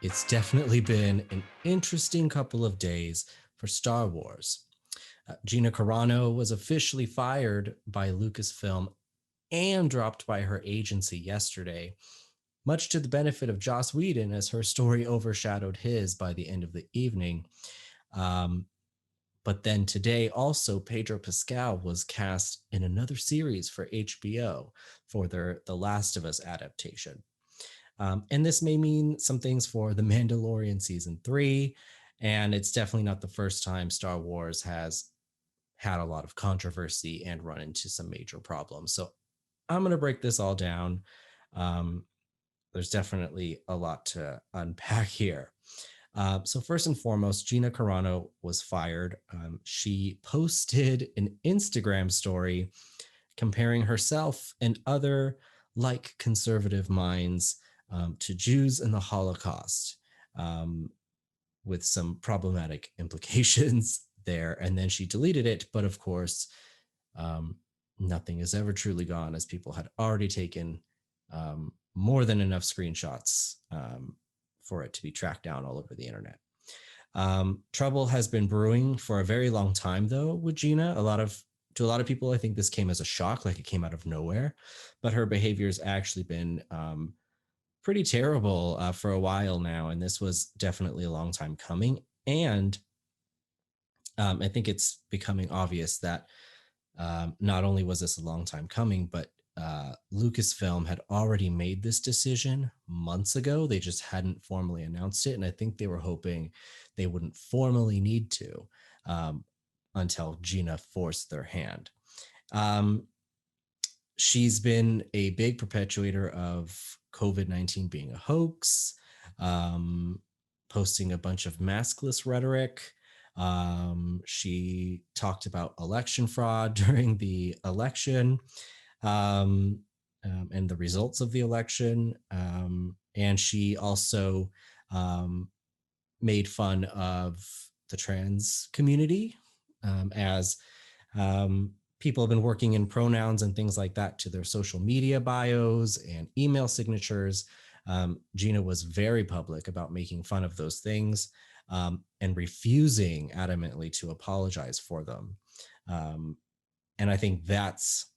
It's definitely been an interesting couple of days for Star Wars. Gina Carano was officially fired by Lucasfilm and dropped by her agency yesterday, much to the benefit of Joss Whedon, as her story overshadowed his by the end of the evening. Um, but then today, also, Pedro Pascal was cast in another series for HBO for their The Last of Us adaptation. And this may mean some things for The Mandalorian season 3. And it's definitely not the first time Star Wars has had a lot of controversy and run into some major problems. So I'm going to break this all down. Um, there's definitely a lot to unpack here. So first and foremost, Gina Carano was fired. She posted an Instagram story comparing herself and other like conservative minds to Jews and the Holocaust, um, with some problematic implications there. And then she deleted it. But of course, um, nothing is ever truly gone, as people had already taken more than enough screenshots for it to be tracked down all over the internet. Trouble has been brewing for a very long time, though, with Gina. To a lot of people, I think this came as a shock, like it came out of nowhere. But her behavior has actually been pretty terrible for a while now, and this was definitely a long time coming. And I think it's becoming obvious that not only was this a long time coming, but Lucasfilm had already made this decision months ago. They just hadn't formally announced it. And I think they were hoping they wouldn't formally need to um, until Gina forced their hand. Um, she's been a big perpetuator of COVID-19 being a hoax, um, posting a bunch of maskless rhetoric. She talked about election fraud during the election, um, and the results of the election. And she also um, made fun of the trans community, as people have been working in pronouns and things like that to their social media bios and email signatures. Gina was very public about making fun of those things, and refusing adamantly to apologize for them. Um, and I think that's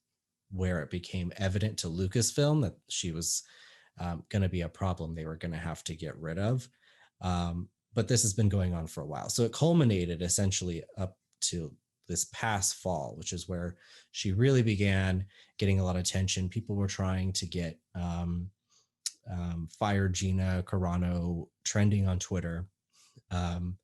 where it became evident to Lucasfilm that she was going to be a problem they were going to have to get rid of. But this has been going on for a while. So it culminated essentially up to this past fall, which is where she really began getting a lot of attention. People were trying to get Fire Gina Carano trending on Twitter, um,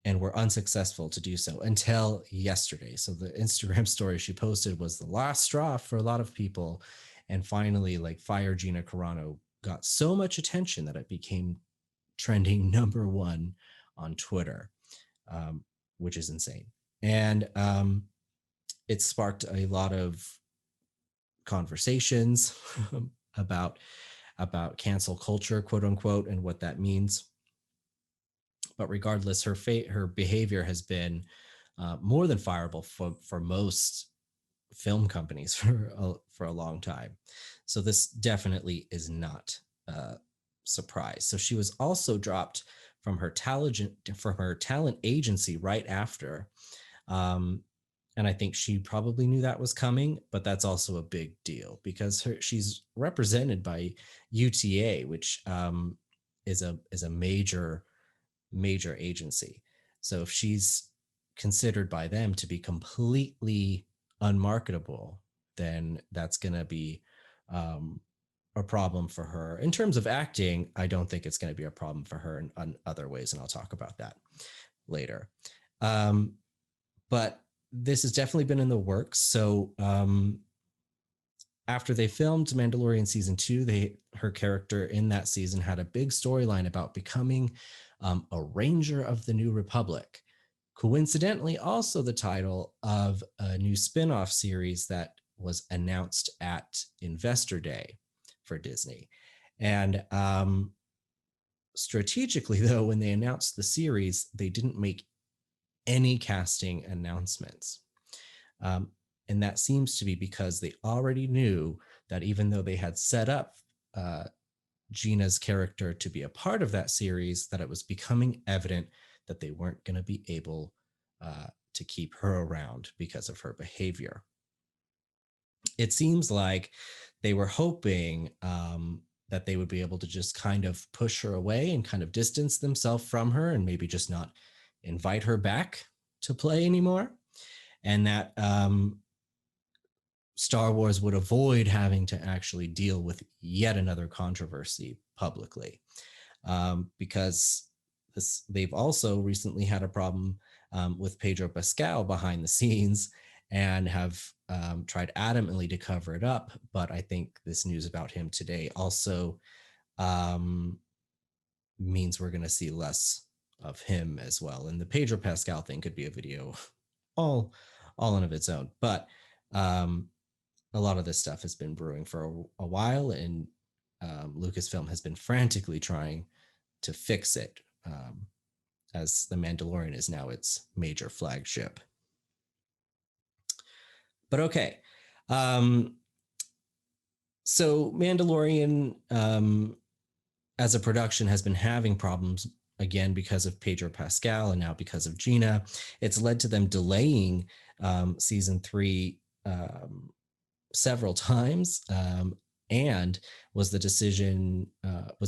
and were unsuccessful to do so until yesterday. So the Instagram story she posted was the last straw for a lot of people. And finally, like, Fire Gina Carano got so much attention that it became trending number one on Twitter, um, which is insane. And it sparked a lot of conversations about cancel culture, quote unquote, and what that means. But regardless, her behavior has been more than fireable for most film companies for a long time. So this definitely is not a surprise. So she was also dropped from her talent agency right after. Um, and I think she probably knew that was coming, but that's also a big deal because she's represented by UTA, which is a major agency. So if she's considered by them to be completely unmarketable, then that's going to be um, a problem for her. In terms of acting, I don't think it's going to be a problem for her in other ways, and I'll talk about that later. Um, but this has definitely been in the works. So after they filmed Mandalorian season 2, her character in that season had a big storyline about becoming a Ranger of the New Republic. Coincidentally, also the title of a new spin-off series that was announced at Investor Day for Disney. And strategically, though, when they announced the series, they didn't make any casting announcements. And that seems to be because they already knew that even though they had set up uh, Gina's character to be a part of that series, that it was becoming evident that they weren't going to be able to keep her around because of her behavior. It seems like they were hoping that they would be able to just kind of push her away and kind of distance themselves from her and maybe just not invite her back to play anymore. And that Star Wars would avoid having to actually deal with yet another controversy publicly. Because they've also recently had a problem with Pedro Pascal behind the scenes and have tried adamantly to cover it up. But I think this news about him today also means we're going to see less of him as well. And the Pedro Pascal thing could be a video all in of its own. But a lot of this stuff has been brewing for a while, and Lucasfilm has been frantically trying to fix it, as The Mandalorian is now its major flagship. But okay. So Mandalorian, as a production, has been having problems again because of Pedro Pascal and now because of Gina. It's led to them delaying season 3 several times, and was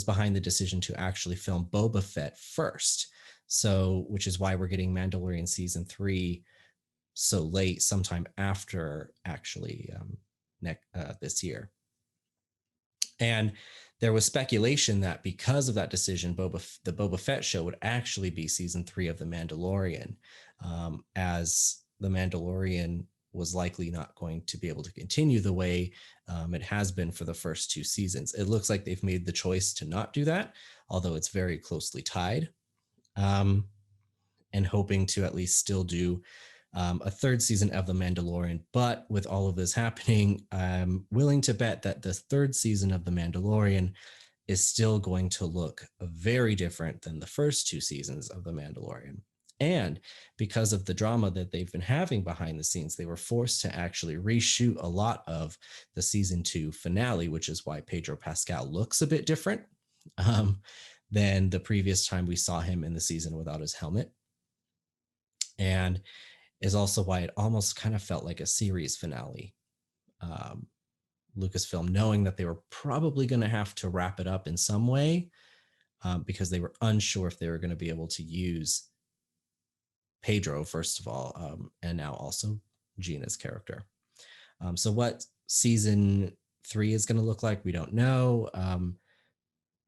behind the decision to actually film Boba Fett first. So, which is why we're getting Mandalorian season 3 so late, sometime after actually this year. And there was speculation that because of that decision, the Boba Fett show would actually be season 3 of The Mandalorian, as The Mandalorian was likely not going to be able to continue the way it has been for the first 2 seasons. It looks like they've made the choice to not do that, although it's very closely tied, and hoping to at least still do a 3rd season of The Mandalorian. But with all of this happening, I'm willing to bet that the 3rd season of The Mandalorian is still going to look very different than the first 2 seasons of The Mandalorian. And because of the drama that they've been having behind the scenes, they were forced to actually reshoot a lot of the season 2 finale, which is why Pedro Pascal looks a bit different than the previous time we saw him in the season without his helmet. And is also why it almost kind of felt like a series finale. Lucasfilm, knowing that they were probably going to have to wrap it up in some way, because they were unsure if they were going to be able to use Pedro, first of all, and now also Gina's character. So what season 3 is going to look like, we don't know.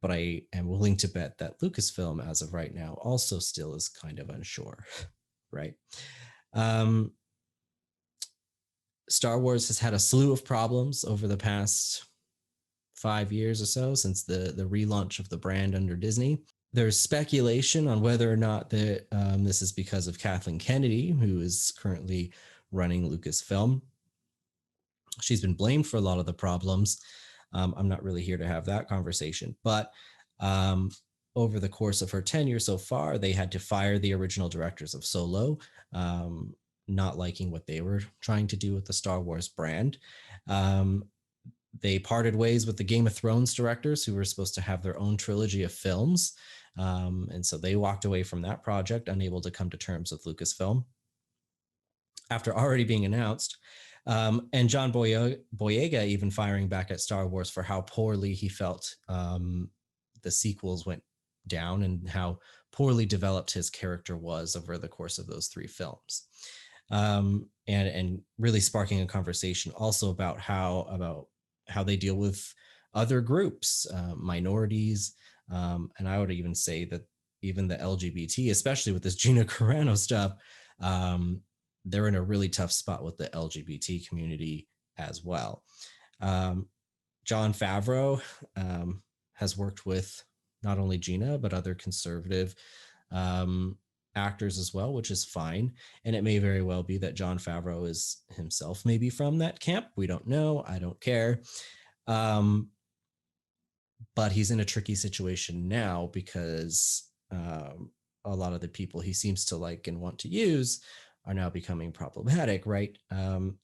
But I am willing to bet that Lucasfilm, as of right now, also still is kind of unsure, right? Star Wars has had a slew of problems over the past 5 years or so since the relaunch of the brand under Disney. There's speculation on whether or not that this is because of Kathleen Kennedy, who is currently running Lucasfilm. She's been blamed for a lot of the problems. I'm not really here to have that conversation, but over the course of her tenure so far, they had to fire the original directors of Solo, not liking what they were trying to do with the Star Wars brand. They parted ways with the Game of Thrones directors, who were supposed to have their own trilogy of films. And so they walked away from that project, unable to come to terms with Lucasfilm after already being announced. And John Boyega even firing back at Star Wars for how poorly he felt the sequels went down and how poorly developed his character was over the course of those 3 films. And really sparking a conversation also about how they deal with other groups, minorities, and I would even say that even the LGBT, especially with this Gina Carano stuff, they're in a really tough spot with the LGBT community as well. Jon Favreau has worked with not only Gina, but other conservative actors as well, which is fine. And it may very well be that Jon Favreau is himself maybe from that camp. We don't know. I don't care. But he's in a tricky situation now because a lot of the people he seems to like and want to use are now becoming problematic, right?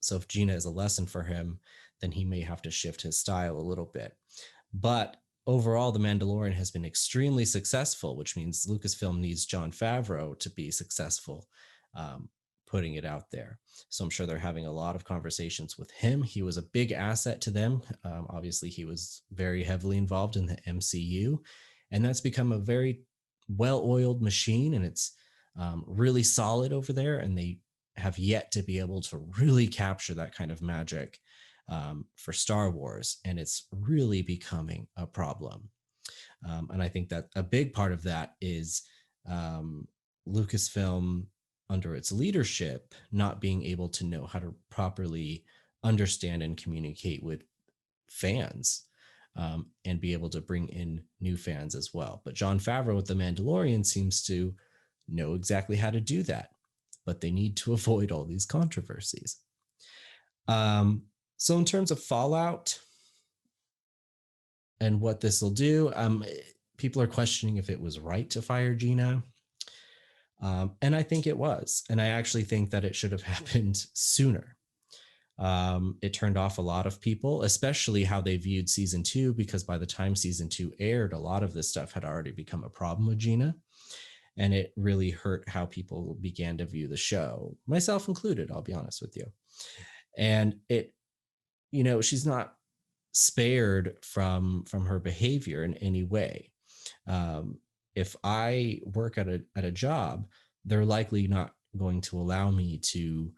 So if Gina is a lesson for him, then he may have to shift his style a little bit. But overall, The Mandalorian has been extremely successful, which means Lucasfilm needs Jon Favreau to be successful, um, putting it out there. So I'm sure they're having a lot of conversations with him. He was a big asset to them. Obviously, he was very heavily involved in the MCU, and that's become a very well-oiled machine, and it's really solid over there. And they have yet to be able to really capture that kind of magic for Star Wars, and it's really becoming a problem. And I think that a big part of that is um, Lucasfilm, under its leadership, not being able to know how to properly understand and communicate with fans, and be able to bring in new fans as well. But Jon Favreau with The Mandalorian seems to know exactly how to do that, but they need to avoid all these controversies. Um, so, in terms of fallout and what this will do, people are questioning if it was right to fire Gina. And I think it was. And I actually think that it should have happened sooner. It turned off a lot of people, especially how they viewed season two, because by the time season two aired, a lot of this stuff had already become a problem with Gina. And it really hurt how people began to view the show, myself included, I'll be honest with you. And it, she's not spared from her behavior in any way. Um, if I work at a job, they're likely not going to allow me to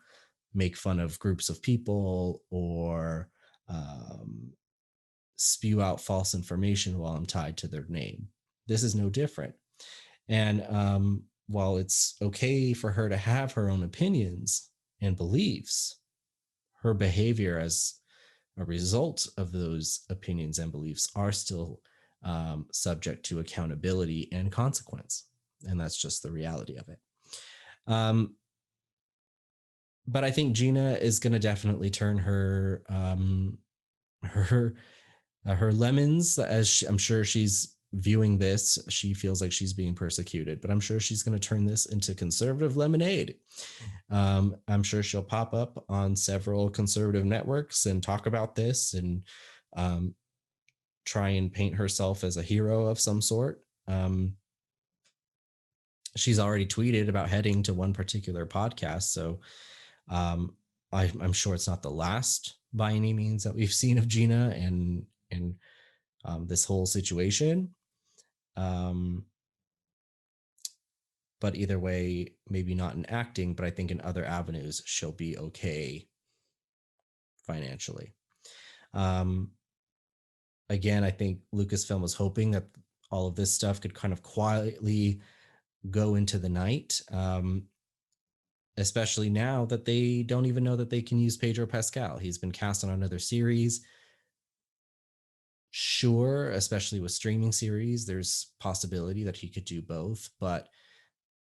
make fun of groups of people or spew out false information while I'm tied to their name. This is no different. And while it's okay for her to have her own opinions and beliefs, her behavior as a result of those opinions and beliefs are still subject to accountability and consequence. And that's just the reality of it. But I think Gina is going to definitely turn her her lemons, as I'm sure she's viewing this. She feels like she's being persecuted, but I'm sure she's going to turn this into conservative lemonade. I'm sure she'll pop up on several conservative networks and talk about this and um, try and paint herself as a hero of some sort. She's already tweeted about heading to one particular podcast, so um, I'm sure it's not the last by any means that we've seen of Gina and this whole situation. Um, but either way, maybe not in acting, but I think in other avenues, she'll be okay financially. Um, Again, I think Lucasfilm was hoping that all of this stuff could kind of quietly go into the night, especially now that they don't even know that they can use Pedro Pascal. He's been cast on another series. Sure, especially with streaming series, there's possibility that he could do both, but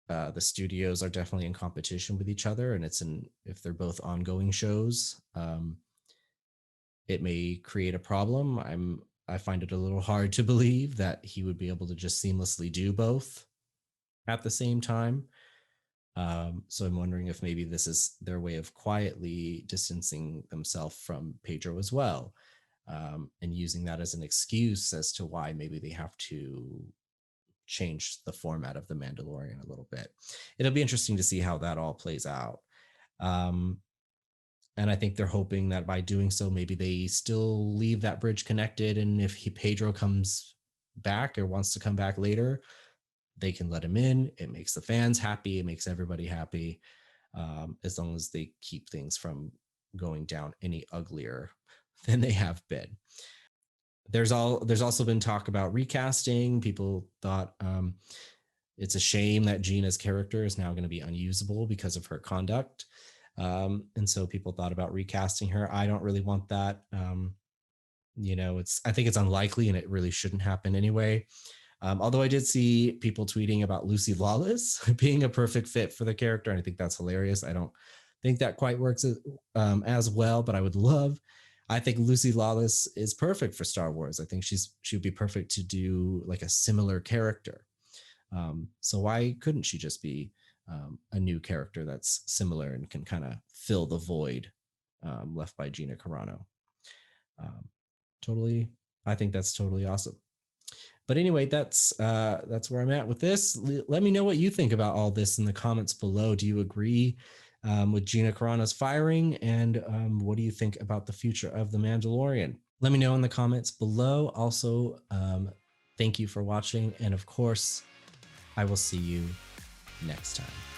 the studios are definitely in competition with each other, and if they're both ongoing shows, it may create a problem. I find it a little hard to believe that he would be able to just seamlessly do both at the same time. So I'm wondering if maybe this is their way of quietly distancing themselves from Pedro as well, and using that as an excuse as to why maybe they have to change the format of the Mandalorian a little bit. It'll be interesting to see how that all plays out. Um, and I think they're hoping that by doing so, maybe they still leave that bridge connected. And if Pedro comes back or wants to come back later, they can let him in. It makes the fans happy. It makes everybody happy, as long as they keep things from going down any uglier than they have been. There's also been talk about recasting. People thought it's a shame that Gina's character is now going to be unusable because of her conduct. And so people thought about recasting her. I don't really want that. I think it's unlikely and it really shouldn't happen anyway. Although I did see people tweeting about Lucy Lawless being a perfect fit for the character, and I think that's hilarious. I don't think that quite works as well, but I think Lucy Lawless is perfect for Star Wars. I think she would be perfect to do like a similar character. So why couldn't she just be a new character that's similar and can kind of fill the void left by Gina Carano? Um, totally, I think that's totally awesome. But anyway, that's where I'm at with this. Let me know what you think about all this in the comments below. Do you agree with Gina Carano's firing? And what do you think about the future of The Mandalorian? Let me know in the comments below. Also, thank you for watching. And of course, I will see you next time.